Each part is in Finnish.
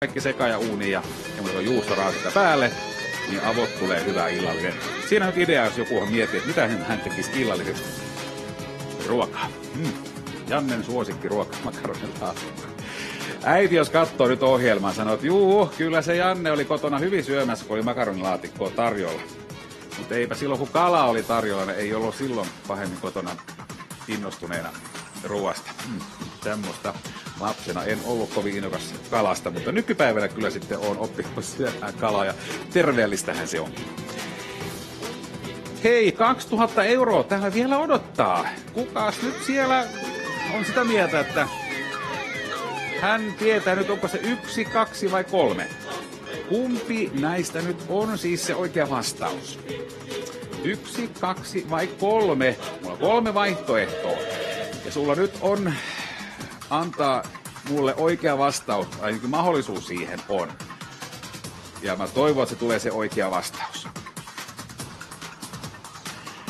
kaikki sekaan ja uuniin ja mulla on juustoraatikka päälle, niin avot tulee hyvä illallinen. Siinä on idea, jos joku miettii, että mitä hän tekisi illalliseksi ruokaa. Jannen suosikki ruoka, makaronilaatikko. Äiti, jos katsoo nyt ohjelmaa, sanoo, että juu, kyllä se Janne oli kotona hyvin syömässä, kun oli makaronilaatikkoa tarjolla. Mutta eipä silloin, kun kala oli tarjolla, niin ei ollut silloin pahemmin kotona innostuneena ruoasta. Semmoista lapsena en ollut kovin innokas kalasta, mutta nykypäivänä kyllä sitten on oppinut syömään kalaa ja terveellistähän se on. Hei, 2000 € täällä vielä odottaa. Kukas nyt siellä on sitä mieltä, että hän tietää nyt, onko se 1, 2 vai 3? Kumpi näistä nyt on siis se oikea vastaus? 1, 2 vai 3? Mulla on 3 vaihtoehtoa. Ja sulla nyt on antaa mulle oikea vastaus, ainakin mahdollisuus siihen on. Ja mä toivon, että se tulee se oikea vastaus.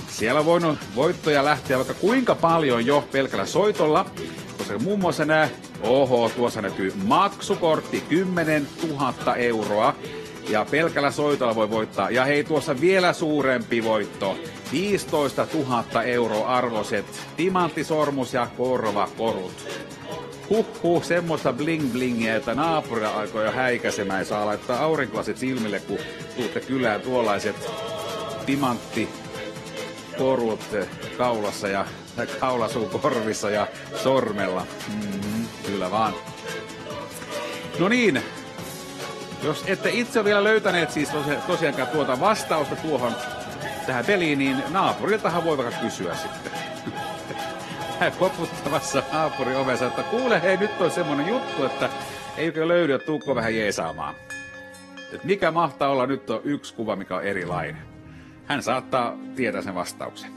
Siellä on voinut voittoja lähteä vaikka kuinka paljon jo pelkällä soitolla, koska muun muassa tuossa näkyy maksukortti 10 000 €. Ja pelkällä soitolla voi voittaa. Ja hei, tuossa vielä suurempi voitto. 15 000 € arvoiset timanttisormus ja korvakorut. Semmoista bling-blingiä, että naapurilla alkoi jo häikäsemään. Saa laittaa aurinkolasit silmille, kun tuutte kylään tuollaiset timanttikorut kaulassa ja kaulasuun korvissa ja sormella. Kyllä vaan. No niin. Jos ette itse ole vielä löytäneet siis tosiaankaan tuota vastausta tähän peliin, niin naapuriltahan voi vaikka kysyä sitten. Hän koputtamassa naapurin ovensa, että kuule hei, nyt on semmonen juttu, että eikö löydy, että tuukko vähän jeesaamaan. Et mikä mahtaa olla, nyt on yksi kuva, mikä on erilainen. Hän saattaa tietää sen vastauksen.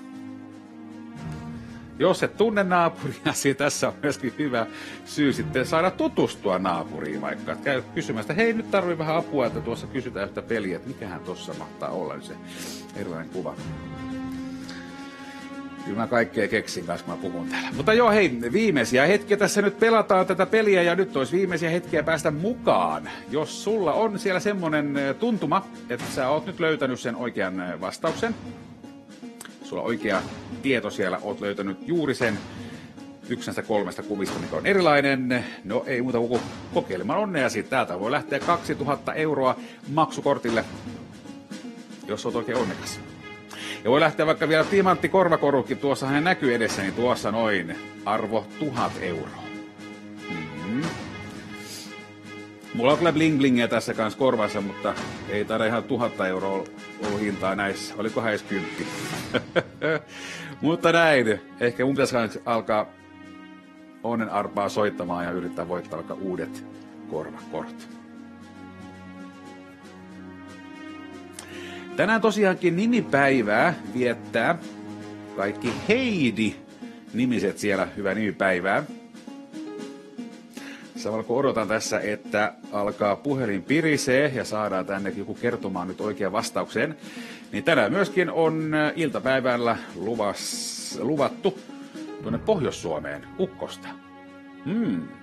Jos et tunne naapuria, niin tässä on myöskin hyvä syy sitten saada tutustua naapuriin vaikka. Käy kysymästä, että hei nyt tarvii vähän apua, että tuossa kysytään yhtä peliä, että mikähän tuossa mahtaa olla se erilainen kuva. Kyllä mä kaikkea keksin kanssa, kun mä puhun täällä. Mutta joo, hei, viimeisiä hetkiä tässä nyt pelataan tätä peliä ja nyt olisi viimeisiä hetkiä päästä mukaan. Jos sulla on siellä semmonen tuntuma, että sä oot nyt löytänyt sen oikean vastauksen, sulla on oikea tieto siellä, oot löytänyt juuri sen yksi näistä 3 kuvista, mikä on erilainen. No ei muuta kuin kokeilemaan onneasi. Täältä voi lähteä 2000 € maksukortille, jos oot oikein onnekas. Ja voi lähteä vaikka vielä timanttikorvakorukin, tuossa hän näkyy edessä, niin tuossa noin arvo 1000 €. Mulla on kyllä bling-blingiä tässä kanssa korvassa, mutta ei taida ihan 1000 € ollut hintaa näissä. Olikohan edes 10? Mutta näin. Ehkä mun pitäisi alkaa onnenarpaa soittamaan ja yrittää voittaa vaikka uudet korvakortit. Tänään tosiaankin nimipäivää viettää kaikki Heidi-nimiset siellä. Hyvää nimipäivää. Samalla kun odotan tässä, että alkaa puhelin pirisee ja saadaan tänne joku kertomaan nyt oikean vastauksen, niin tänään myöskin on iltapäivällä luvattu tuonne Pohjois-Suomeen ukkosta.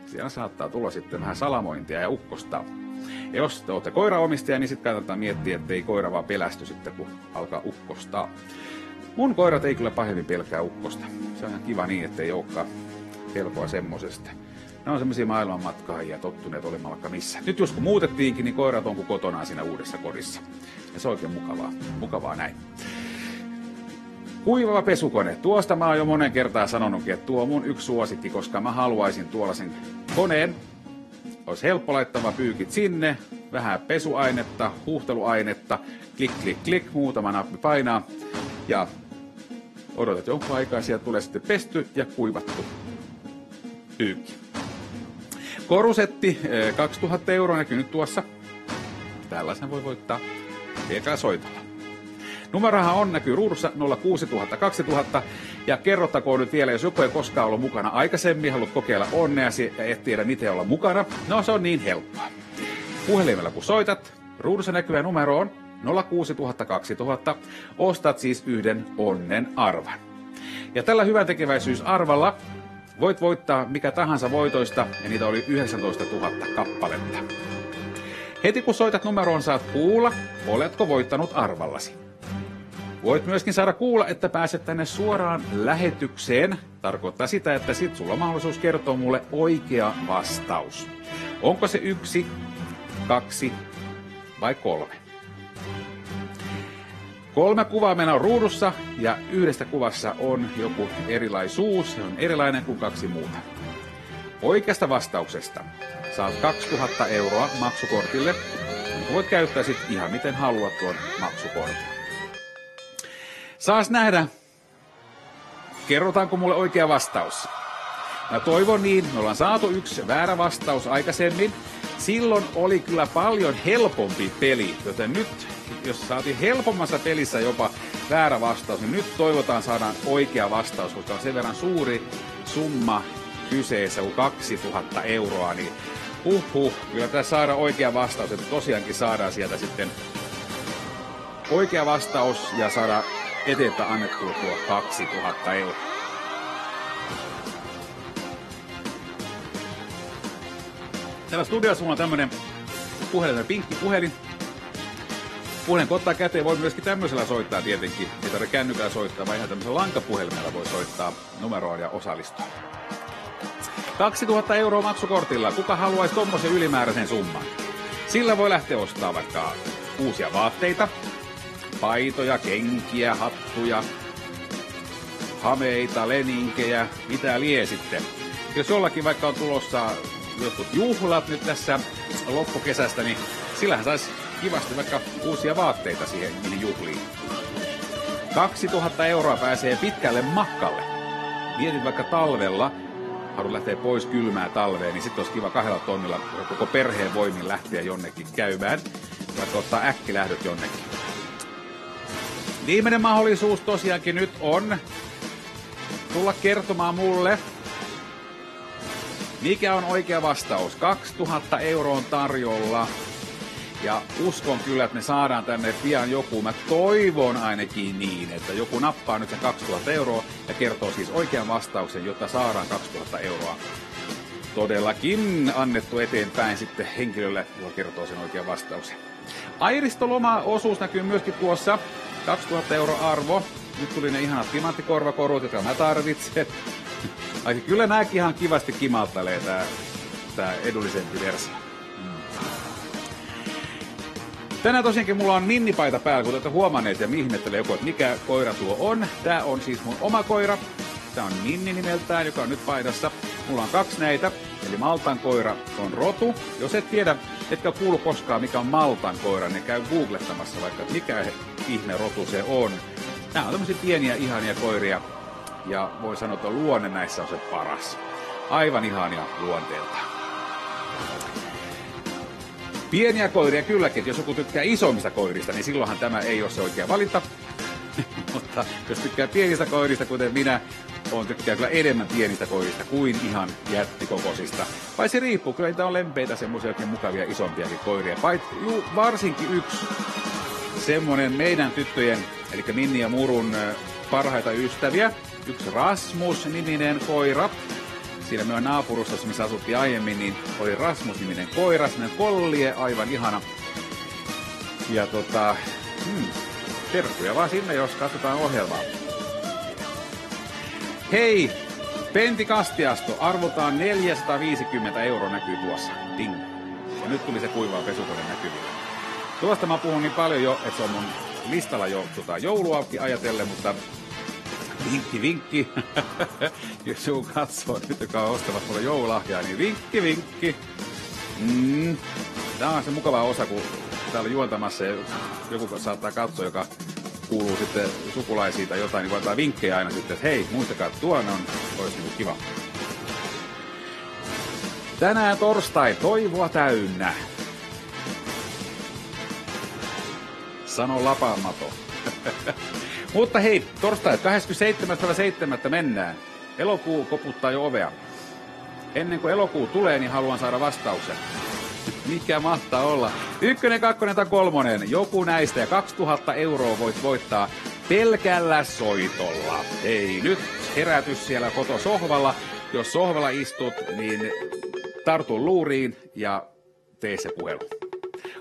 Siellä saattaa tulla sitten vähän salamointia ja ukkosta. Ja jos te olette koiraomistaja, niin sitten kannattaa miettiä, ettei koira vaan pelästy sitten, kun alkaa ukkostaa. Mun koirat ei kyllä pahemmin pelkää ukkosta. Se on ihan kiva niin, ettei olekaan pelkoa semmosesta. Ne on semmosia maailmanmatkaajia tottuneet olemaan vaikka missä. Nyt jos kun muutettiinkin, niin koirat on kuin kotonaan siinä uudessa kodissa. Ja se on oikein mukavaa näin. Kuivava pesukone. Tuosta mä oon jo monen kertaa sanonutkin, että tuo on mun yksi suosikki, koska mä haluaisin tuollaisen koneen. Olisi helppo laittava pyykit sinne, vähän pesuainetta, huuhteluainetta, klik, klik, klik, muutama nappi painaa. Ja odotat jonkun aikaa, sieltä tulee sitten pesty ja kuivattu pyykki. Korusetti 2000 € näkyy nyt tuossa. Tällaisen voi voittaa pelkällä soitolla. Numerohan on näkyy ruudussa 06000 2000. Ja kerrottakoon nyt vielä, jos joku ei koskaan ollut mukana aikaisemmin, haluat kokeilla onneasi ja et tiedä miten olla mukana. No se on niin helppoa. Puhelimella kun soitat, ruudussa näkyvä numero on 06000 2000. Ostat siis yhden onnen arvan. Ja tällä hyväntekeväisyysarvalla voit voittaa mikä tahansa voitoista, ja niitä oli 19 000 kappaletta. Heti kun soitat numeroon, saat kuulla, oletko voittanut arvallasi. Voit myöskin saada kuulla, että pääset tänne suoraan lähetykseen. Tarkoittaa sitä, että sit sulla on mahdollisuus kertoa mulle oikea vastaus. Onko se 1, 2 vai 3? 3 kuvaa meillä on ruudussa ja yhdestä kuvassa on joku erilaisuus. Se on erilainen kuin 2 muuta. Oikeasta vastauksesta saat 2000 € maksukortille. Voit käyttää sit ihan miten haluat tuon maksukortin. Saas nähdä, kerrotaanko mulle oikea vastaus. Mä toivon niin, me ollaan saatu 1 väärä vastaus aikaisemmin. Silloin oli kyllä paljon helpompi peli, joten nyt, jos saatiin helpommassa pelissä jopa väärä vastaus, niin nyt toivotaan saadaan oikea vastaus, koska on sen verran suuri summa kyseessä kuin 2000 €, niin kyllä tässä saadaan oikea vastaus, että tosiaankin saadaan sieltä sitten oikea vastaus ja saadaan eteenpäin annettua tuo 2000 €. Täällä studiossa mulla on tämmönen puhelin, pinkki puhelin. Puhelin kun ottaa käteen, voi myöskin tämmöisellä soittaa tietenkin. Ei tarvitse kännykällä soittaa, vaan ihan tämmöisellä lankapuhelimella voi soittaa numeroon ja osallistua. 2000 € maksukortilla. Kuka haluaisi tommosen ylimääräisen summan? Sillä voi lähteä ostamaan vaikka uusia vaatteita, paitoja, kenkiä, hattuja, hameita, leninkejä, mitä lie sitten. Jos jollakin vaikka on tulossa jotkut juhlat nyt tässä loppukesästä, niin sillähän saisi kivasti vaikka uusia vaatteita siihen niihin juhliin. 2000 € pääsee pitkälle matkalle. Mietin vaikka talvella, haluan lähteä pois kylmää talveen, niin sitten olisi kiva 2 tonnilla koko perheen voimin lähteä jonnekin käymään, vaikka ottaa äkkilähdöt jonnekin. Viimeinen mahdollisuus tosiaankin nyt on tulla kertomaan mulle, mikä on oikea vastaus. 2000 € on tarjolla. Ja uskon kyllä, että me saadaan tänne pian joku. Mä toivon ainakin niin, että joku nappaa nyt sen 2000 € ja kertoo siis oikean vastauksen, jotta saadaan 2000 € todellakin annettu eteenpäin sitten henkilölle, joka kertoo sen oikean vastauksen. Airistoloma-osuus näkyy myöskin tuossa. 2000 € arvo. Nyt tuli ne ihanat timanttikorvakorut, jotka mä tarvitsen. Aika kyllä nääkin ihan kivasti kimaltelee tää edullisempi versio. Tänään tosiaankin mulla on ninnipaita päällä, kun olette huomanneet ja ihmettelee joku, että mikä koira tuo on. Tää on siis mun oma koira. Tää on Ninni nimeltään, joka on nyt paidassa. Mulla on 2 näitä, eli Maltan koira on rotu. Jos et tiedä, etkä kuulu koskaan mikä on Maltan koira, niin käy googlettamassa vaikka, että mikä ihme rotu se on. Nämä on tämmöisiä pieniä ihania koiria. Ja voi sanoa, että luonne näissä on se paras. Aivan ihania luonteeltaan. Pieniä koiria kylläkin, jos joku tykkää isommista koirista, niin silloinhan tämä ei ole se oikea valinta. Mutta jos tykkää pienistä koirista, kuten minä, tykkää kyllä enemmän pienistä koirista kuin ihan jättikokoisista. Vai se riippuu, kyllä niitä on lempeitä semmoisia oikein mukavia isompiakin koiria. Varsinkin yksi semmonen meidän tyttöjen, eli Minni ja Murun parhaita ystäviä. Yksi Rasmus-niminen koira. Siinä meidän naapurustassa, missä asuttiin aiemmin, niin oli Rasmus-niminen koira, semmoinen kollie, aivan ihana. Ja terkkuja vaan sinne, jos katsotaan ohjelmaa. Hei, Pentti Kastiasto, arvotaan 450 € näkyy tuossa. Ding. Ja nyt tuli se kuivaa pesukone näkyville. Tuosta mä puhun niin paljon jo, että se on mun listalla jo jouluakin ajatellen, mutta vinkki. Jos joku katsoo nyt, joka on ostavat mulle joululahjaa, niin vinkki. Tämä on se mukava osa, kun täällä juontamassa ja joku saattaa katsoa, joka kuuluu sitten sukulaisiin tai jotain, niin voi antaa vinkkejä aina sitten, että hei, muistakaa, että tuon olisi niin kiva. Tänään torstai, toivoa täynnä. Sano Lapamato. Mutta hei, torstai 27.7. mennään. Elokuu koputtaa jo ovea. Ennen kuin elokuu tulee, niin haluan saada vastauksen. Mikä mahtaa olla? 1, 2 tai 3. Joku näistä ja 2000 € voit voittaa pelkällä soitolla. Hei, nyt herätys siellä kotosohvalla. Jos sohvalla istut, niin tartu luuriin ja tee se puhelu.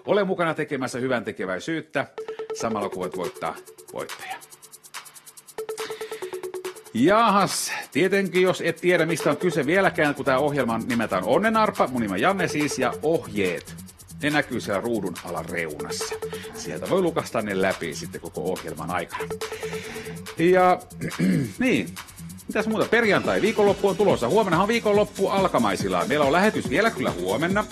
Ole mukana tekemässä hyvän tekeväisyyttä, samalla kun voit voittaa voittaja. Jahas, tietenkin jos et tiedä mistä on kyse vieläkään, kun tämä ohjelma nimeltään Onnenarpa, mun nimi on Janne siis, ja ohjeet, ne näkyy siellä ruudun alareunassa. Sieltä voi lukasta ne läpi sitten koko ohjelman aikana. Ja niin, mitäs muuta? Perjantai, viikonloppu on tulossa. Huomenna on viikonloppu alkamaisillaan. Meillä on lähetys vielä kyllä huomenna.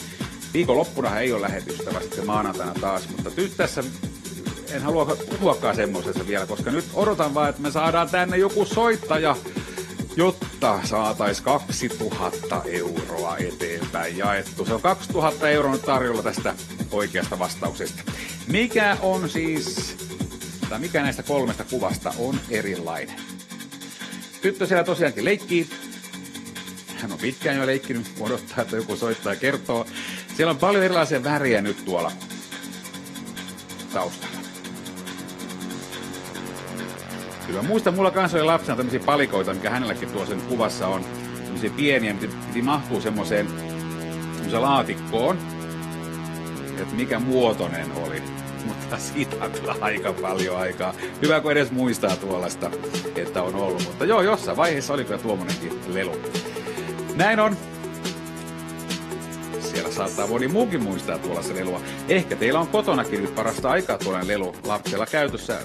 Viikonloppunahan ei ole lähetystä, vaan sitten maanantaina taas, mutta nyt tässä en halua puhuakaan semmoisesta vielä, koska nyt odotan vaan, että me saadaan tänne joku soittaja, jotta saatais 2000 euroa eteenpäin jaettu. Se on 2000 euroa nyt tarjolla tästä oikeasta vastauksesta. Mikä on siis, tai mikä näistä 3 kuvasta on erilainen? Tyttö siellä tosiaankin leikkii. Hän on pitkään jo leikkinyt, odottaa, että joku soittaja kertoo. Siellä on paljon erilaisia väriä nyt tuolla taustalla. Kyllä muistan, mulla kanssa oli lapsena tämmöisiä palikoita, mikä hänelläkin tuossa sen kuvassa on. Tämmöisiä pieniä, piti mahtua semmoiseen laatikkoon, että mikä muotoinen oli. Mutta siitä on kyllä aika paljon aikaa. Hyvä, kun edes muistaa tuollaista, että on ollut. Mutta joo, jossain vaiheessa oli kyllä tuommoinenkin lelu. Näin on. Siellä saattaa moni muukin muistaa tuollaista lelua. Ehkä teillä on kotonakin nyt parasta aikaa tuollainen lelu lapsella käytössä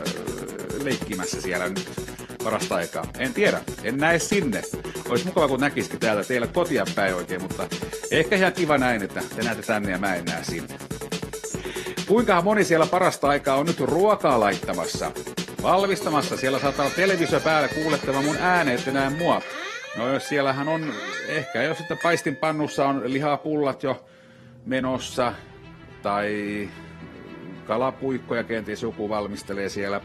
leikkimässä siellä nyt parasta aikaa. En tiedä, en näe sinne. Olisi mukava, kun näkisikin täältä teillä kotia päin oikein, mutta ehkä ihan kiva näin, että te näette tänne ja mä en näe sinne. Kuinkahan moni siellä parasta aikaa on nyt ruokaa laittamassa, valmistamassa? Siellä saattaa olla televisio päällä kuulettava mun ääne, ette näe mua. No jos siellähän on, ehkä jos sitten paistinpannussa on lihapullat jo menossa, tai kalapuikkoja kenties joku valmistelee siellä.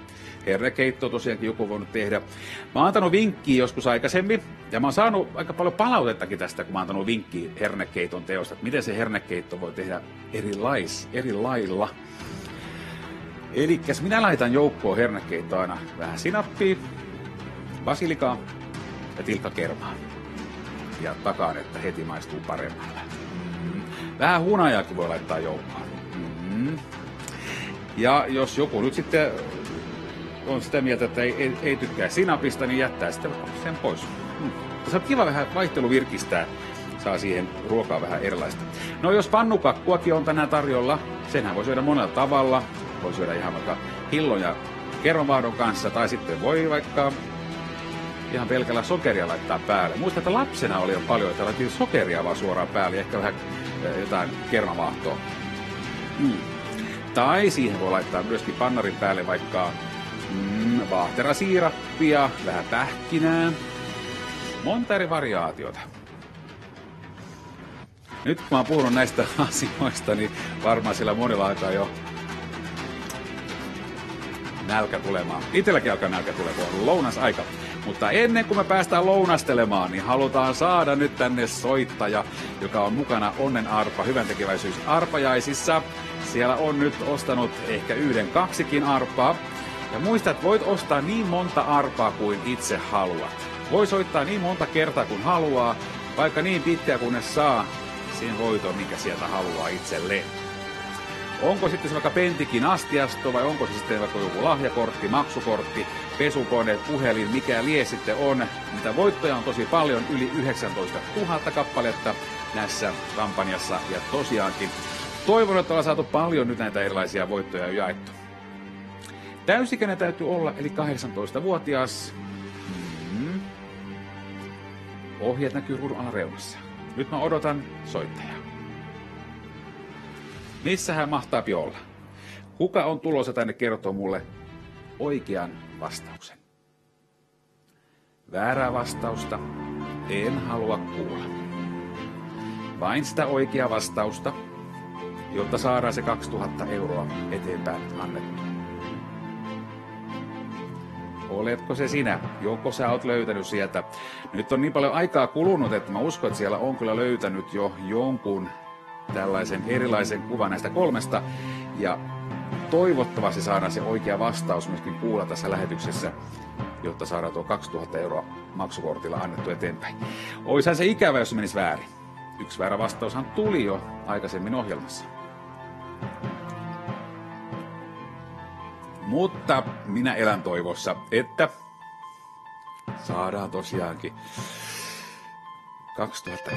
Hernekeitto tosiaankin joku voinut tehdä. Mä oon antanut vinkkiä joskus aikaisemmin, ja mä oon saanut aika paljon palautettakin tästä, kun mä oon antanut vinkkiä hernekeiton teosta, että miten se hernekeitto voi tehdä eri lailla. Elikkäs minä laitan joukkoon hernekeittoa aina vähän sinappia, basilikaa ja tilkkakermaa. Ja takaan, että heti maistuu paremmalle. Vähän hunajaakin voi laittaa joukkoon. Ja jos joku nyt sitten on sitä mieltä, että ei tykkää sinapista, niin jättää sitten sen pois. Se on kiva vähän vaihtelu virkistää. Saa siihen ruokaa vähän erilaista. No jos pannukakkuakin on tänään tarjolla, senhän voi syödä monella tavalla. Voi syödä ihan vaikka hillon ja kermavahdon kanssa, tai sitten voi vaikka ihan pelkällä sokeria laittaa päälle. Muistan, että lapsena oli jo paljon, että laitettiin sokeria vaan suoraan päälle, ehkä vähän jotain kermavaahtoa. Tai siihen voi laittaa myöskin pannarin päälle vaikka vaahterasiirappia, vähän pähkinää. Monta eri variaatiota. Nyt kun mä oon puhunut näistä asioista, niin varmaan siellä monilla alkaa jo nälkä tulemaan. Itselläkin alkaa nälkä tulemaan, on lounasaika. Mutta ennen kuin me päästään lounastelemaan, niin halutaan saada nyt tänne soittaja, joka on mukana Onnenarpa hyväntekeväisyysarpajaisissa. Siellä on nyt ostanut ehkä 1-2 arpaa. Ja muista, että voit ostaa niin monta arpaa kuin itse haluat. Voi soittaa niin monta kertaa kuin haluaa, vaikka niin pitkään kunnes saa sen voiton, mikä sieltä haluaa itselleen. Onko sitten se vaikka Pentikin astiasto vai onko se sitten vaikka joku lahjakortti, maksukortti, pesukone, puhelin, mikä lie sitten on. Niitä voittoja on tosi paljon, yli 19 000 kappaletta näissä kampanjassa. Ja tosiaankin toivon, että ollaan saatu paljon nyt näitä erilaisia voittoja jaettu. Täysikäinen täytyy olla, eli 18-vuotias. Ohjeet näkyy ruudun alareunassa. Nyt mä odotan soittajaa. Missä hän mahtaa olla? Kuka on tulossa tänne kertoo mulle oikean vastauksen? Väärää vastausta en halua kuulla. Vain sitä oikeaa vastausta, jotta saadaan se 2000 euroa eteenpäin annettu. Oletko se sinä? Joko sä oot löytänyt sieltä? Nyt on niin paljon aikaa kulunut, että mä uskon, että siellä on kyllä löytänyt jo jonkun tällaisen erilaisen kuvan näistä 3. Ja toivottavasti saadaan se oikea vastaus myöskin kuulla tässä lähetyksessä, jotta saadaan tuo 2000 euroa maksukortilla annettu eteenpäin. Oishan se ikävä, jos se menisi väärin. 1 väärä vastaushan tuli jo aikaisemmin ohjelmassa. Mutta minä elän toivossa, että saadaan tosiaankin 2000 €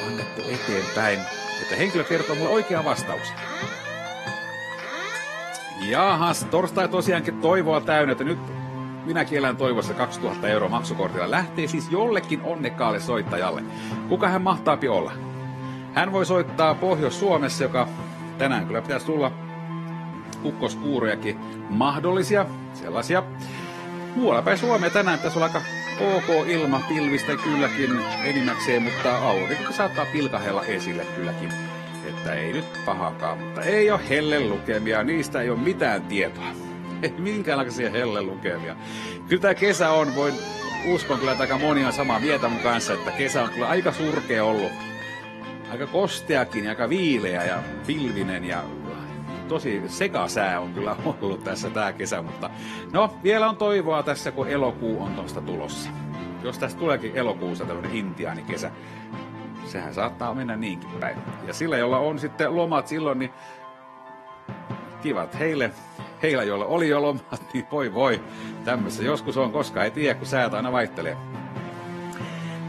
annettu eteenpäin, että henkilö kertoo mulle oikean vastauksen. Jahas, torstai tosiaankin toivoa täynnä, että nyt minäkin elän toivossa 2000 € maksukortilla. Lähtee siis jollekin onnekkaalle soittajalle. Kuka hän mahtaapi olla? Hän voi soittaa Pohjois-Suomessa, joka tänään kyllä pitäisi tulla kukkoskuurojakin mahdollisia, sellaisia. Muualla päin Suomea tänään pitäisi olla aika ok ilma, pilvistä kylläkin enimmäkseen, mutta aurinko saattaa pilkahella esille kylläkin. Että ei nyt pahakaan, mutta ei ole hellelukemia, niistä ei ole mitään tietoa. Ei minkäänlaisia hellelukemia. Kyllä tämä kesä on, uskon kyllä, että aika moni on samaa mieltä mun kanssa, että kesä on kyllä aika surkea ollut. Aika kosteakin ja aika viileä ja pilvinen ja tosi sekasää on kyllä ollut tässä tää kesä, mutta no vielä on toivoa tässä, kun elokuu on tosta tulossa. Jos tästä tuleekin elokuussa tämmönen intiaanikesä, sehän saattaa mennä niinkin päin. Ja sillä, jolla on sitten lomat silloin, niin kivat heillä, joilla oli jo lomat, niin voi, tämmössä joskus on, koska ei tiedä, kun säät aina vaihtelee.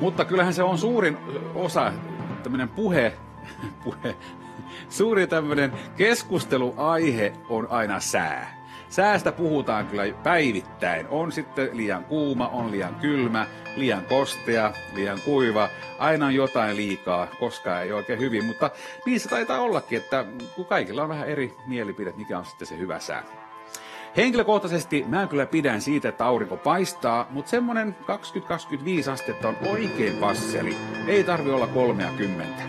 Mutta kyllähän se on suurin osa, tämmönen suuri tämmönen keskusteluaihe on aina sää. Säästä puhutaan kyllä päivittäin. On sitten liian kuuma, on liian kylmä, liian kostea, liian kuiva. Aina on jotain liikaa, koskaan ei oikein hyvin, mutta niissä taitaa ollakin, että kun kaikilla on vähän eri mielipide, mikä on sitten se hyvä sää. Henkilökohtaisesti mä kyllä pidän siitä, että aurinko paistaa, mutta semmonen 20-25 astetta on oikein passeli. Ei tarvi olla 30.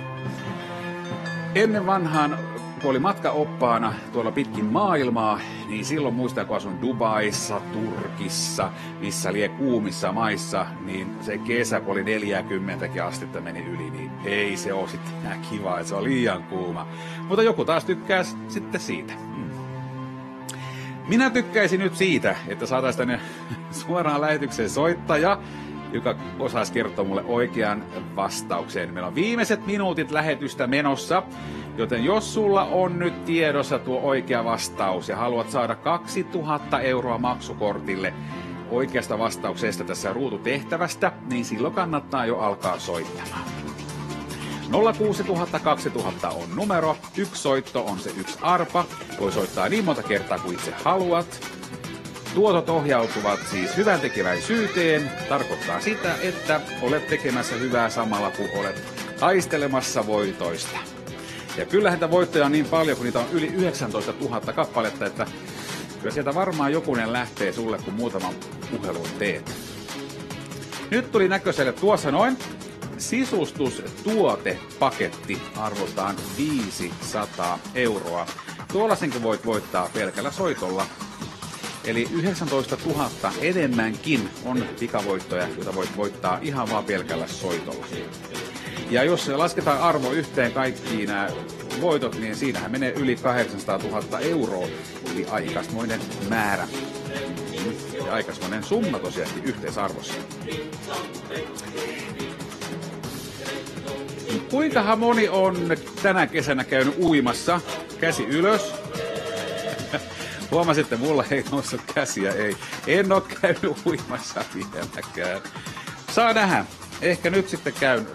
Ennen vanhaan, kun oli matkaoppaana tuolla pitkin maailmaa, niin silloin muistan, kun asun Dubaissa, Turkissa, missä lie kuumissa maissa, niin se kesä, kun oli 40 astetta meni yli, niin ei se ole sitten enää kiva, että se on liian kuuma. Mutta joku taas tykkää sitten siitä. Minä tykkäisin nyt siitä, että saataisiin tänne suoraan lähetykseen soittaja, joka osaisi kertoa mulle oikean vastauksen. Meillä on viimeiset minuutit lähetystä menossa, joten jos sulla on nyt tiedossa tuo oikea vastaus ja haluat saada 2000 € maksukortille oikeasta vastauksesta tässä ruututehtävästä, niin silloin kannattaa jo alkaa soittamaan. 06000 2000 on numero, yksi soitto on se yksi arpa, voi soittaa niin monta kertaa kuin itse haluat. Tuotot ohjautuvat siis hyvän tekeväisyyteen, tarkoittaa sitä, että olet tekemässä hyvää samalla kun olet taistelemassa voitoista. Ja kyllähän niitä voittoja on niin paljon, kun niitä on yli 19 000 kappaletta, että kyllä sieltä varmaan jokunen lähtee sulle, kun muutaman puhelun teet. Nyt tuli näköiselle tuossa noin sisustustuotepaketti arvoltaan 500 €. Tuollaisenkin voit voittaa pelkällä soitolla. Eli 19 000 enemmänkin on pikavoittoja, joita voit voittaa ihan vaan pelkällä soitolla. Ja jos lasketaan arvo yhteen kaikkiin nämä voitot, niin siinähän menee yli 800 000 €, eli aikaismoinen määrä. Ja aikaismoinen summa tosiaankin yhteisarvossa. Kuinkahan moni on tänä kesänä käynyt uimassa? Käsi ylös. Huomasitte, mulla ei noussut käsiä, ei. En ole käynyt uimassa vieläkään. Saa nähdä. Ehkä nyt sitten käyn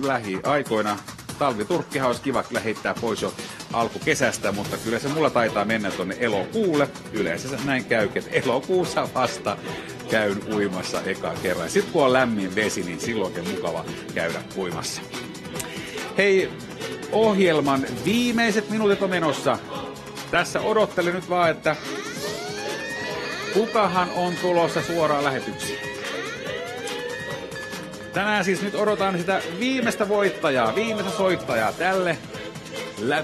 lähiaikoina. Talviturkkihan olisi kiva kyllä heittää pois jo alkukesästä, mutta kyllä se mulla taitaa mennä tonne elokuulle. Yleensä näin käykin, että elokuussa vasta käyn uimassa ekan kerran. Sitten kun on lämmin vesi, niin silloinkin mukava käydä uimassa. Hei, ohjelman viimeiset minuutit on menossa. Tässä odottelen nyt vaan, että kukahan on tulossa suoraan lähetyksiin. Tänään siis nyt odotan sitä viimeistä voittajaa, viimeistä soittajaa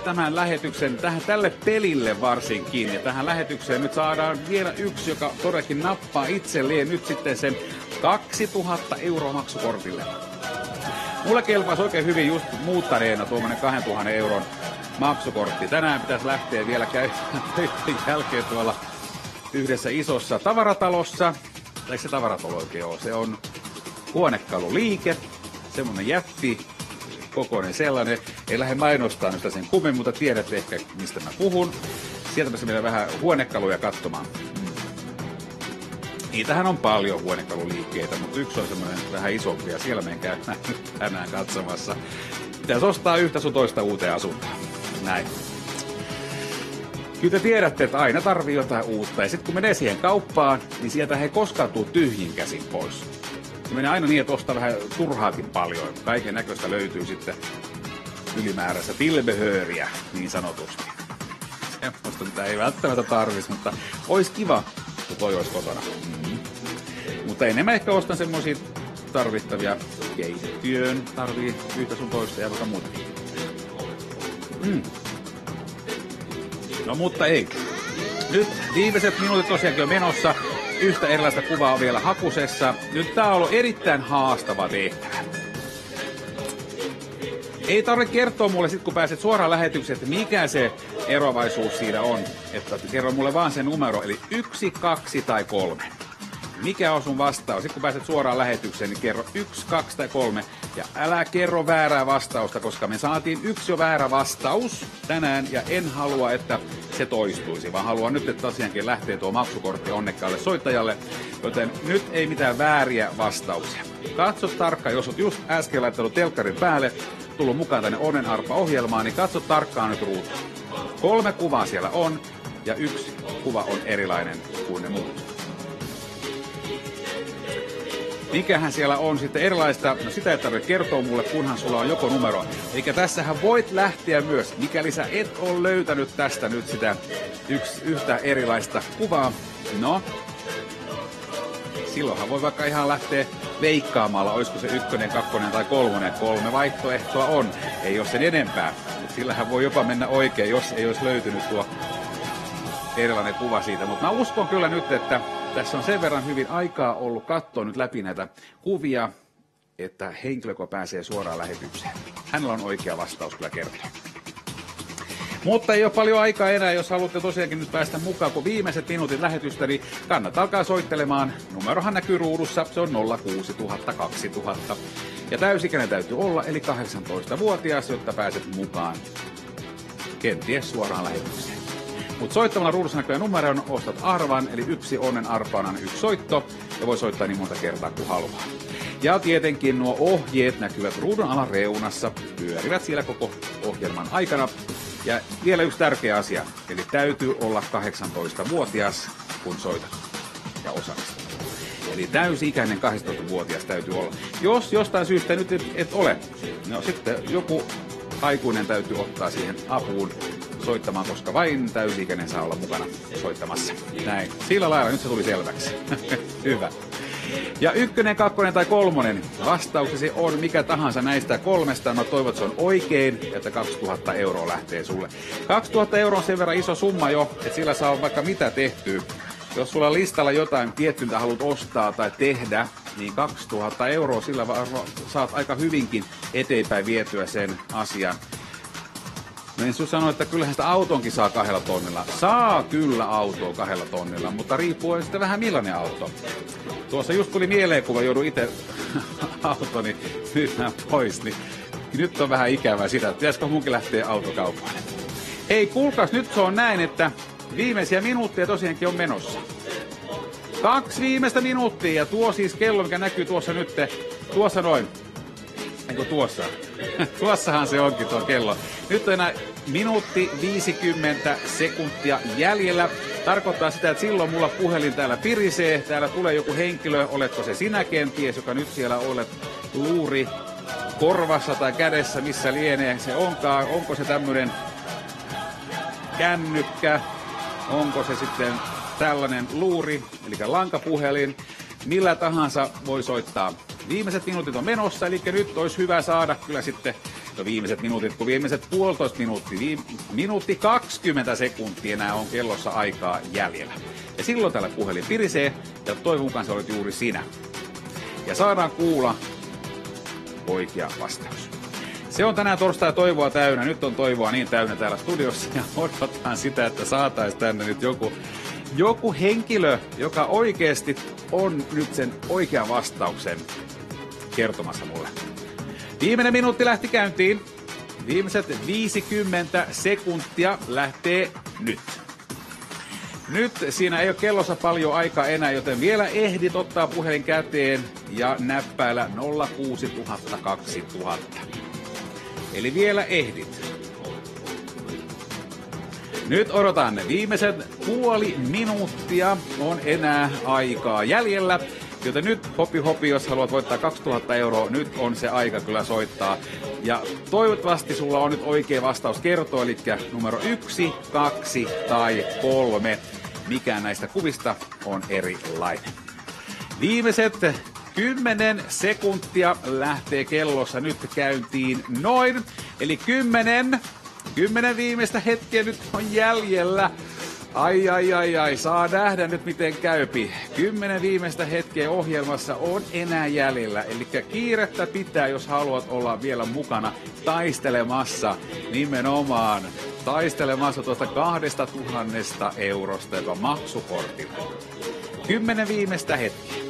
tämän lähetyksen, tälle pelille varsinkin. Ja tähän lähetykseen nyt saadaan vielä yksi, joka todellakin nappaa itselleen nyt sitten sen 2000 € maksukortille. Mulle kelpaisi oikein hyvin just muuttaneena tuommoinen 2000 € maksukortti. Tänään pitäisi lähteä vielä käymään töiden jälkeen tuolla yhdessä isossa tavaratalossa. Eikö se tavaratalo oikein ole? Se on huonekaluliike, semmoinen jätti, kokoinen sellainen. Ei lähde mainostaa nyt sen kummin, mutta tiedätte ehkä, mistä mä puhun. Sieltä pääsee meillä vähän huonekaluja katsomaan. Niitähän on paljon huonekaluliikkeitä, mutta yksi on semmoinen vähän isompi ja siellä menkää tänään katsomassa. Pitäisi ostaa yhtä sun toista uuteen asuntoon. Näin. Kyllä te tiedätte, että aina tarvii jotain uutta. Ja sitten kun menee siihen kauppaan, niin sieltä he koskaan tuu tyhjin käsin pois. Se menee aina niin, että ostaa vähän turhaakin paljon. Kaiken näköistä löytyy sitten ylimääräistä tilbehööriä, niin sanotusti. Semmoista, mitä ei välttämättä tarvitsisi, mutta olisi kiva, kun toi olisi kotona. Mutta enemmän ehkä ostan semmoisia tarvittavia keittiöön. Tarvii yhtä sun toista ja vaikka muuta. No mutta ei. Nyt viimeiset minuutit tosiaankin on menossa. Yhtä erilaista kuvaa on vielä hakusessa. Nyt tää on ollut erittäin haastava tehtävä. Ei tarvitse kertoa mulle sit kun pääset suoraan lähetykseen, että mikä se eroavaisuus siinä on. Että kerro mulle vaan se numero, eli 1, 2 tai 3. Mikä on sun vastaus? Sitten kun pääset suoraan lähetykseen, niin kerro 1, 2 tai 3. Ja älä kerro väärää vastausta, koska me saatiin yksi jo väärä vastaus tänään. Ja en halua, että se toistuisi, vaan haluan nyt, että tosiaankin lähtee tuo maksukortti onnekkaalle soittajalle. Joten nyt ei mitään vääriä vastauksia. Katso tarkkaan, jos olet just äsken laittanut telkkarin päälle, tullut mukaan tänne Onnenarpa-ohjelmaan, niin katso tarkkaan nyt ruutua. 3 kuvaa siellä on, ja 1 kuva on erilainen kuin ne muut. Mikähän siellä on sitten erilaista? No sitä ei tarvitse kertoa mulle, kunhan sulla on joko numero. Eikä tässähän voit lähteä myös, mikäli sä et ole löytänyt tästä nyt sitä yhtä erilaista kuvaa. No, silloinhan voi vaikka ihan lähteä veikkaamalla, olisiko se 1, 2 tai 3. 3 vaihtoehtoa on, ei ole sen enempää. Mut sillähän voi jopa mennä oikein, jos ei olisi löytynyt tuo erilainen kuva siitä. Mutta mä uskon kyllä nyt, että tässä on sen verran hyvin aikaa ollut katsoa nyt läpi näitä kuvia, että henkilö, kun pääsee suoraan lähetykseen, hänellä on oikea vastaus kyllä kertoa. Mutta ei ole paljon aikaa enää, jos haluatte tosiaankin nyt päästä mukaan, kun viimeiset minuutit lähetystä, niin kannattaa alkaa soittelemaan. Numerohan näkyy ruudussa, se on 06000 2000. Ja täysikäinen täytyy olla, eli 18-vuotias, jotta pääset mukaan kenties suoraan lähetykseen. Mutta soittamalla ruudussa näkyy numeron, ostat arvan, eli 1 Onnenarpaan on 1 soitto, ja voi soittaa niin monta kertaa kuin haluaa. Ja tietenkin nuo ohjeet näkyvät ruudun alareunassa, pyörivät siellä koko ohjelman aikana. Ja vielä yksi tärkeä asia, eli täytyy olla 18-vuotias, kun soitat ja osallistut. Eli täysi-ikäinen 18-vuotias täytyy olla. Jos jostain syystä nyt et ole, no sitten joku aikuinen täytyy ottaa siihen apuun soittamaan, koska vain täysi-ikäinen saa olla mukana soittamassa. Näin. Sillä lailla nyt se tuli selväksi. Hyvä. Ja 1, 2 tai 3 vastauksesi on mikä tahansa näistä 3. No toivot se on oikein, että 2000 € lähtee sulle. 2000 € on sen verran iso summa jo, että sillä saa vaikka mitä tehtyä. Jos sulla on listalla jotain tiettyä haluat ostaa tai tehdä, niin 2000 € sillä saat aika hyvinkin eteenpäin vietyä sen asian. No en sano, että kyllähän sitä autonkin saa 2 tonnilla. Saa kyllä autoa 2 tonnilla, mutta riippuu sitten vähän millainen auto. Tuossa just tuli mieleen, kun mä joudun itse autoni myymään pois, niin nyt on vähän ikävää sitä, että pitäisikö munkin lähteä autokaupaan. Hei, kuulkaas, nyt se on näin, että viimeisiä minuutteja tosiaankin on menossa. 2 viimeistä minuuttia, ja tuo siis kello, mikä näkyy tuossa nyt, tuossa noin. Eikö tuossa? Tuossahan se onkin tuo kello. Nyt on enää 1 50 sekuntia jäljellä. Tarkoittaa sitä, että silloin mulla puhelin täällä pirisee. Täällä tulee joku henkilö, oletko se sinä kenties, joka nyt siellä olet luuri korvassa tai kädessä, missä lienee se onkaan. Onko se tämmöinen kännykkä? Onko se sitten tällainen luuri, eli lankapuhelin? Millä tahansa voi soittaa. Viimeiset minuutit on menossa, eli nyt olisi hyvä saada kyllä sitten, no viimeiset minuutit, kun viimeiset 1,5 minuuttia, minuutti 20 sekuntia enää on kellossa aikaa jäljellä. Ja silloin täällä puhelin pirisee, ja toivon mukaan se olet juuri sinä. Ja saadaan kuulla oikea vastaus. Se on tänään torstai toivoa täynnä, nyt on toivoa niin täynnä täällä studiossa, ja odotetaan sitä, että saataisiin tänne nyt joku henkilö, joka oikeasti on nyt sen oikean vastauksen kertomassa mulle. Viimeinen minuutti lähti käyntiin. Viimeiset 50 sekuntia lähtee nyt. Nyt siinä ei ole kellossa paljon aikaa enää, joten vielä ehdit ottaa puhelin käteen ja näppäillä 06000 2000. Eli vielä ehdit. Nyt odotan viimeiset puoli minuuttia on enää aikaa jäljellä. Joten nyt hopi, jos haluat voittaa 2000 €, nyt on se aika kyllä soittaa. Ja toivottavasti sulla on nyt oikea vastaus kertoa, eli numero 1, 2 tai 3. Mikään näistä kuvista on erilainen. Viimeiset 10 sekuntia lähtee kellossa nyt käyntiin noin. Eli 10 viimeistä hetkeä nyt on jäljellä. Ai, saa nähdä nyt miten käypi. 10 viimeistä hetkeä ohjelmassa on enää jäljellä. Eli kiirettä pitää, jos haluat olla vielä mukana taistelemassa nimenomaan. Taistelemassa tuosta 2000 €, joka maksukortilla. 10 viimeistä hetkeä.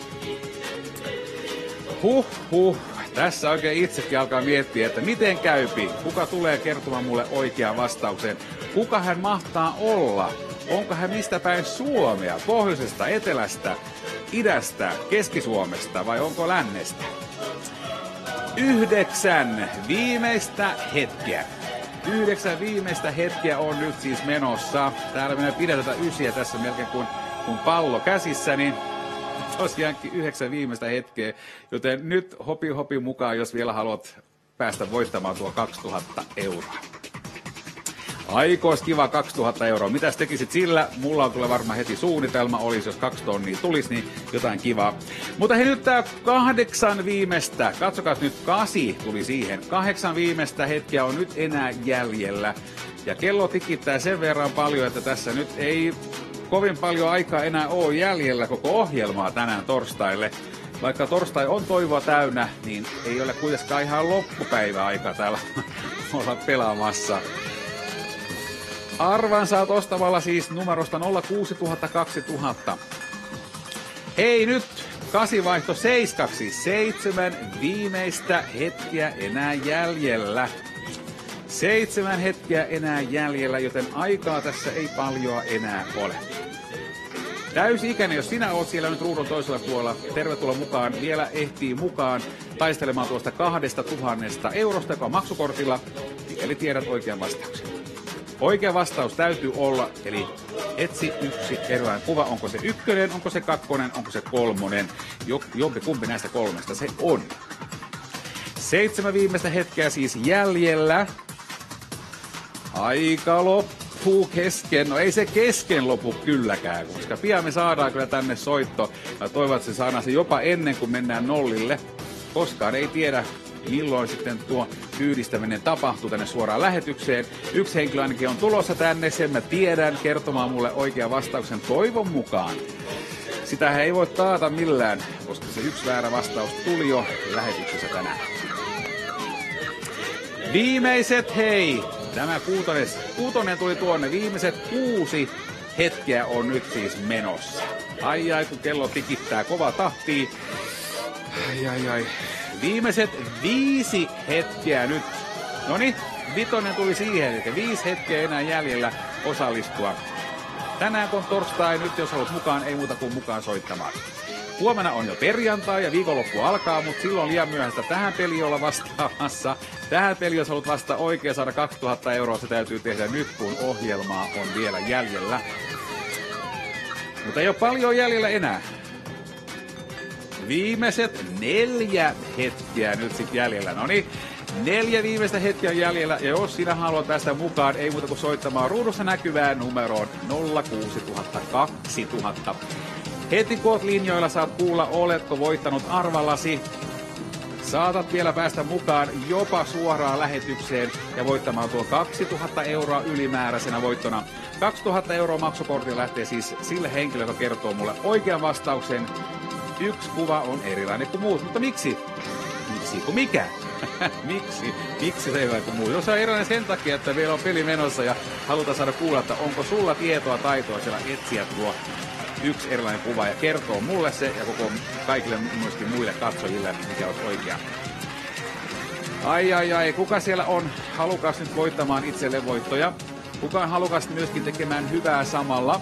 Tässä oikein itsekin alkaa miettiä, että miten käypi. Kuka tulee kertomaan mulle oikean vastauksen? Kuka hän mahtaa olla? Onko hän mistä päin Suomea? Pohjoisesta, etelästä, idästä, Keski-Suomesta vai onko lännestä? 9 viimeistä hetkeä. 9 viimeistä hetkeä on nyt siis menossa. Täällä minä pidän tätä 9 tässä melkein kuin pallo käsissäni. Tosiaankin 9 viimeistä hetkeä, joten nyt hopi mukaan, jos vielä haluat päästä voittamaan tuo 2000 €. Aikois kiva 2000 €. Mitäs tekisit sillä? Mulla on kyllä varmaan heti suunnitelma. Olisi, jos 2 tonnia tulisi, niin jotain kivaa. Mutta hei, nyt tää 8 viimeistä. Katsokaa, nyt 8 tuli siihen. 8 viimeistä hetkeä on nyt enää jäljellä. Ja kello tikittää sen verran paljon, että tässä nyt ei kovin paljon aikaa enää ole jäljellä koko ohjelmaa tänään torstaille. Vaikka torstai on toivoa täynnä, niin ei ole kuitenkaan ihan loppupäivä aika täällä olla pelaamassa. Arvan saat ostamalla siis numerosta 06000 2000. Hei, nyt 8 vaihto 7, 7 viimeistä hetkeä enää jäljellä. 7 hetkeä enää jäljellä, joten aikaa tässä ei paljoa enää ole. Täysi-ikäinen, jos sinä oot siellä nyt ruudun toisella puolella, tervetuloa mukaan. Vielä ehtii mukaan taistelemaan tuosta 2000 €, joka on maksukortilla, eli tiedät oikean vastauksen. Oikea vastaus täytyy olla, eli etsi yksi erilainen kuva. Onko se 1, onko se 2, onko se 3. Jompikumpi näistä 3 se on. 7 viimeistä hetkeä siis jäljellä. Aika loppuu kesken. No ei se kesken lopu kylläkään, koska pian me saadaan kyllä tänne soitto. Ja toivon, että se saadaan se jopa ennen kuin mennään nollille. Koskaan ei tiedä, milloin sitten tuo yhdistäminen tapahtuu tänne suoraan lähetykseen. Yksi henkilö ainakin on tulossa tänne, sen mä tiedän, kertomaan mulle oikean vastauksen toivon mukaan. Sitähän ei voi taata millään, koska se yksi väärä vastaus tuli jo lähetyksessä tänään. Viimeiset, hei! Tämä kuutonen tuli tuonne. Viimeiset 6 hetkeä on nyt siis menossa. Ai, kun kello tikittää kova tahtia. Ai. Viimeiset 5 hetkeä nyt. Noniin, 5 tuli siihen, eli 5 hetkeä enää jäljellä osallistua. Tänään kun on torstai, nyt jos haluat mukaan, ei muuta kuin mukaan soittamaan. Huomenna on jo perjantai ja viikonloppu alkaa, mutta silloin liian myöhäistä tähän peliin olla vastaamassa. Tähän peliin, jos haluat vasta oikein saada 2000 €, se täytyy tehdä nyt, kun ohjelmaa on vielä jäljellä. Mutta ei ole paljon jäljellä enää. Viimeiset 4 hetkeä nyt sitten jäljellä. Noniin, 4 viimeistä hetkeä jäljellä. Ja jos sinä haluat päästä mukaan, ei muuta kuin soittamaan ruudussa näkyvään numeroon 06000 2000. Heti kun oot linjoilla, saat kuulla, oletko voittanut arvallasi. Saatat vielä päästä mukaan jopa suoraan lähetykseen ja voittamaan tuo 2000 € ylimääräisenä voittona. 2000 € maksukortilla lähtee siis sille henkilölle, joka kertoo mulle oikean vastauksen. Yksi kuva on erilainen kuin muut, mutta miksi? Miksi kuin mikä? Miksi se ei ole kuin muu? Jos se on erilainen sen takia, että meillä on peli menossa ja halutaan saada kuulla, että onko sulla tietoa, taitoa siellä etsiä tuo yksi erilainen kuva ja kertoo mulle se ja koko kaikille myöskin muille katsojille, mikä olisi oikea. Ai, kuka siellä on halukas nyt voittamaan itselle voittoja? Kuka on halukas myöskin tekemään hyvää samalla?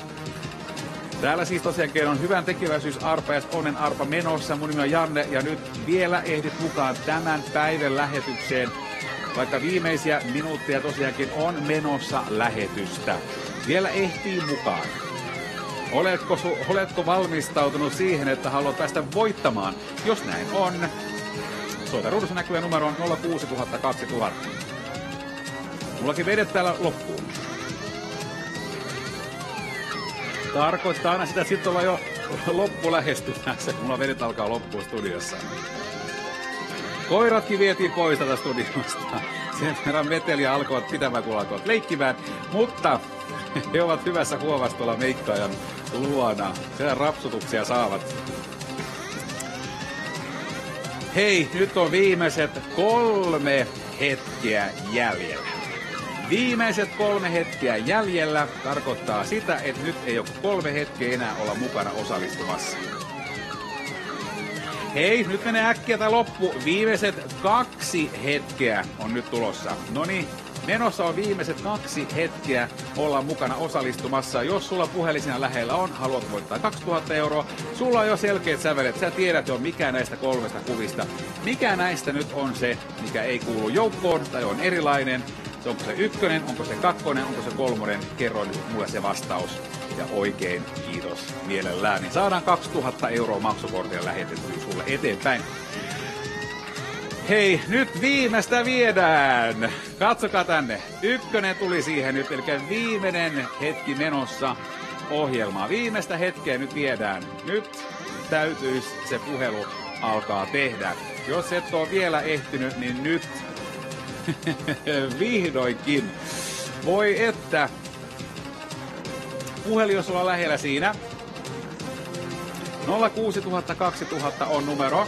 Täällä siis tosiaankin on hyvän tekeväisyys arpa ja onnen arpa menossa. Mun nimi on Janne ja nyt vielä ehdit mukaan tämän päivän lähetykseen. Vaikka viimeisiä minuutteja tosiaankin on menossa lähetystä. Vielä ehtii mukaan. Oletko valmistautunut siihen, että haluat päästä voittamaan? Jos näin on, soita ruudussa näkyvä numero on 06000 2000. Mullakin vedet täällä loppuun. Tarkoittaa aina sitä, että sitten ollaan jo loppu lähestymässä, kun mulla vedet alkaa loppua studiossa. Koiratkin vietiin pois tätä studiosta. Sen verran meteliä alkoivat pitämään, kun alkoivat leikkivään. Mutta he ovat hyvässä huovassa tuolla meikkaajan luona. Siellä rapsutuksia saavat. Hei, nyt on viimeiset 3 hetkeä jäljellä. Viimeiset 3 hetkeä jäljellä tarkoittaa sitä, että nyt ei ole 3 hetkeä enää olla mukana osallistumassa. Hei, nyt menee äkkiä tää loppu. Viimeiset 2 hetkeä on nyt tulossa. Noniin, menossa on viimeiset 2 hetkeä olla mukana osallistumassa. Jos sulla puhelin siinä lähellä on, haluat voittaa 2000 €, sulla on jo selkeät sävelet. Sä tiedät jo, mikä näistä 3 kuvista, mikä näistä nyt on se, mikä ei kuulu joukkoon tai on erilainen. Onko se 1, onko se 2, onko se 3, kerro nyt mulle se vastaus. Ja oikein kiitos mielellään. Niin saadaan 2000 € maksukortilla lähetettyä sulle eteenpäin. Hei, nyt viimeistä viedään. Katsokaa tänne. 1 tuli siihen nyt, eli viimeinen hetki menossa ohjelmaa. Viimeistä hetkeä nyt viedään. Nyt täytyisi se puhelu alkaa tehdä. Jos et ole vielä ehtinyt, niin nyt vihdoinkin. Voi että. Puhelin, jos ollaan lähellä siinä. 06000 2000 on numero.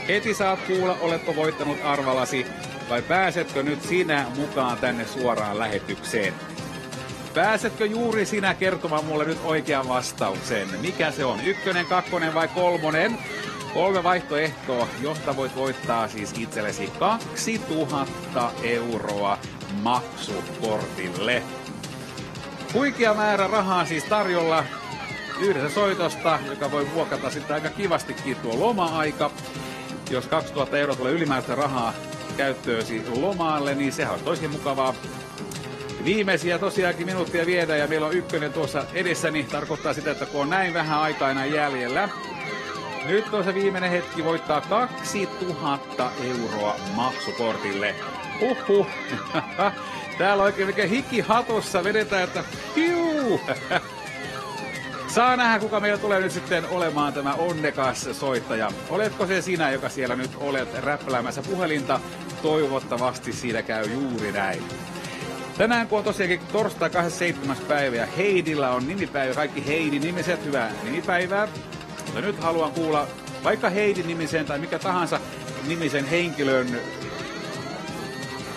Heti saat kuulla, oletko voittanut arvalasi vai pääsetkö nyt sinä mukaan tänne suoraan lähetykseen. Pääsetkö juuri sinä kertomaan mulle nyt oikean vastauksen? Mikä se on? 1, 2 vai 3? 3 vaihtoehtoa, josta voit voittaa siis itsellesi 2000 € maksukortille. Huikea määrä rahaa siis tarjolla yhdessä soitosta, joka voi vuokata sitten aika kivastikin tuo loma-aika. Jos 2000 € tulee ylimääräistä rahaa käyttöösi lomaalle, niin sehän on tosi mukavaa. Viimeisiä tosiaankin minuuttia viedään ja meillä on 1 tuossa edessä, niin tarkoittaa sitä, että kun on näin vähän aikaa enää jäljellä. Nyt on se viimeinen hetki voittaa 2000 € maksukortille. Huhhuh. Täällä oikein hiki hatussa vedetään, että hiu. Saa nähdä, kuka meillä tulee nyt sitten olemaan tämä onnekas soittaja. Oletko se sinä, joka siellä nyt olet räppäläämässä puhelinta? Toivottavasti siinä käy juuri näin. Tänään kun on tosiaankin torstai 27. päivä ja Heidillä on nimipäivä, kaikki Heidi-nimiset, hyvää nimipäivää. Mutta nyt haluan kuulla vaikka Heidi-nimisen tai mikä tahansa nimisen henkilön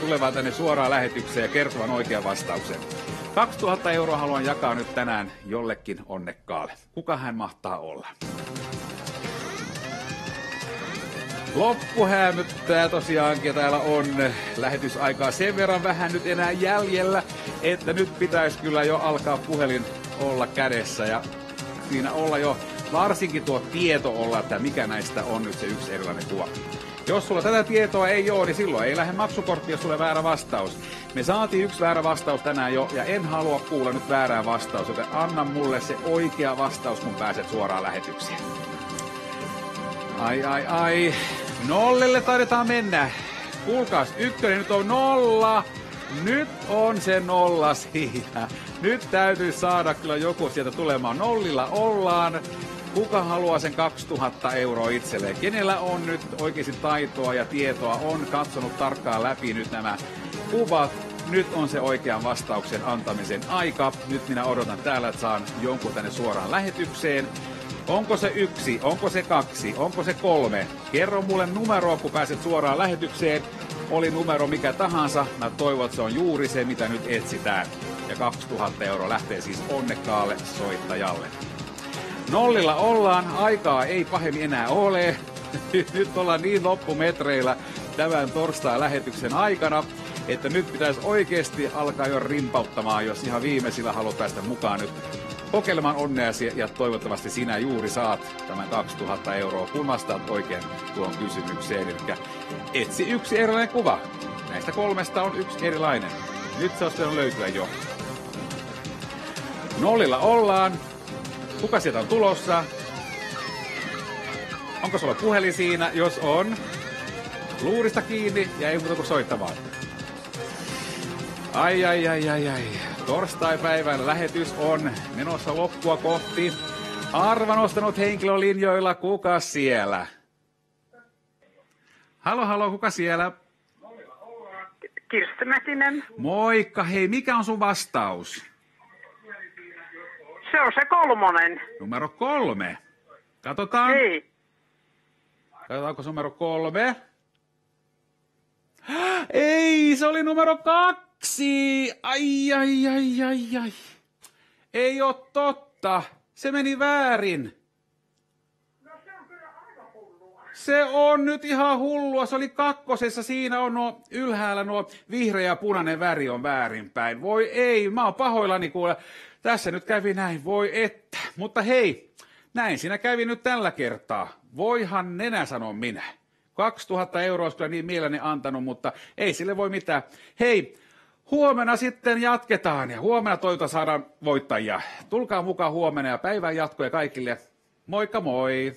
tulevaan tänne suoraan lähetykseen ja kertovan oikean vastauksen. 2000 € haluan jakaa nyt tänään jollekin onnekkaalle. Kuka hän mahtaa olla? Loppu häämyttää tosiaankin. Täällä on lähetysaikaa sen verran vähän nyt enää jäljellä, että nyt pitäisi kyllä jo alkaa puhelin olla kädessä ja siinä olla jo varsinkin tuo tieto olla, että mikä näistä on nyt se yksi erilainen kuva. Jos sulla tätä tietoa ei ole, niin silloin ei lähde maksukortti, jos sulle väärä vastaus. Me saatiin 1 väärä vastaus tänään jo, ja en halua kuulla nyt väärää vastaus, joten anna mulle se oikea vastaus, kun pääset suoraan lähetykseen. Ai. 0 taidetaan mennä. Kuulkaas, 1 nyt on 0. Nyt on se 0 siinä. Nyt täytyy saada kyllä joku sieltä tulemaan. 0 ollaan. Kuka haluaa sen 2000 € itselleen? Kenellä on nyt oikeasti taitoa ja tietoa, on katsonut tarkkaan läpi nyt nämä kuvat. Nyt on se oikean vastauksen antamisen aika. Nyt minä odotan täällä, että saan jonkun tänne suoraan lähetykseen. Onko se 1? Onko se 2? Onko se 3? Kerro mulle numeroa, kun pääset suoraan lähetykseen. Oli numero mikä tahansa. Mä toivon, että se on juuri se, mitä nyt etsitään. Ja 2000 € lähtee siis onnekkaalle soittajalle. 0 ollaan, aikaa ei pahemmin enää ole. Nyt ollaan niin loppumetreillä tämän torstai-lähetyksen aikana. että nyt pitäisi oikeasti alkaa jo rimpauttamaan, jos ihan viimeisillä haluat päästä mukaan nyt kokeilemaan onneasi ja toivottavasti sinä juuri saat tämän 2000 euroa, kun vastaat oikein tuon kysymykseen. Eli etsi yksi erilainen kuva. Näistä 3 on yksi erilainen. Nyt se olisi löytyä jo. Nollilla ollaan. Kuka sieltä on tulossa? Onko sulla puhelin siinä? Jos on, luurista kiinni ja ei muuta kuin soittamaan. Ai. Torstai-päivän lähetys on menossa loppua kohti. Arva nostanut henkilölinjoilla. Kuka siellä? Halo, kuka siellä? Kirsti Mäkinen. Moikka, hei, mikä on sun vastaus? Se on se 3. Numero 3. Katsotaan. Niin. Katsotaanko se numero 3? Ei, se oli numero 2. Ai. Ei oo totta. Se meni väärin. Se on nyt ihan hullua. Se oli 2. Siinä on ylhäällä vihreä ja punainen väri on väärinpäin. Voi ei, mä oon pahoillani kuule. Tässä nyt kävi näin, voi että. Mutta hei, näin siinä kävi nyt tällä kertaa. Voihan nenä sanoa minä. 2000 euroa olisi kyllä niin mielelläni antanut, mutta ei sille voi mitään. Hei, huomenna sitten jatketaan ja huomenna toivotaan saadaan voittajia. Tulkaa mukaan huomenna ja päivän jatkoja kaikille. Moikka moi!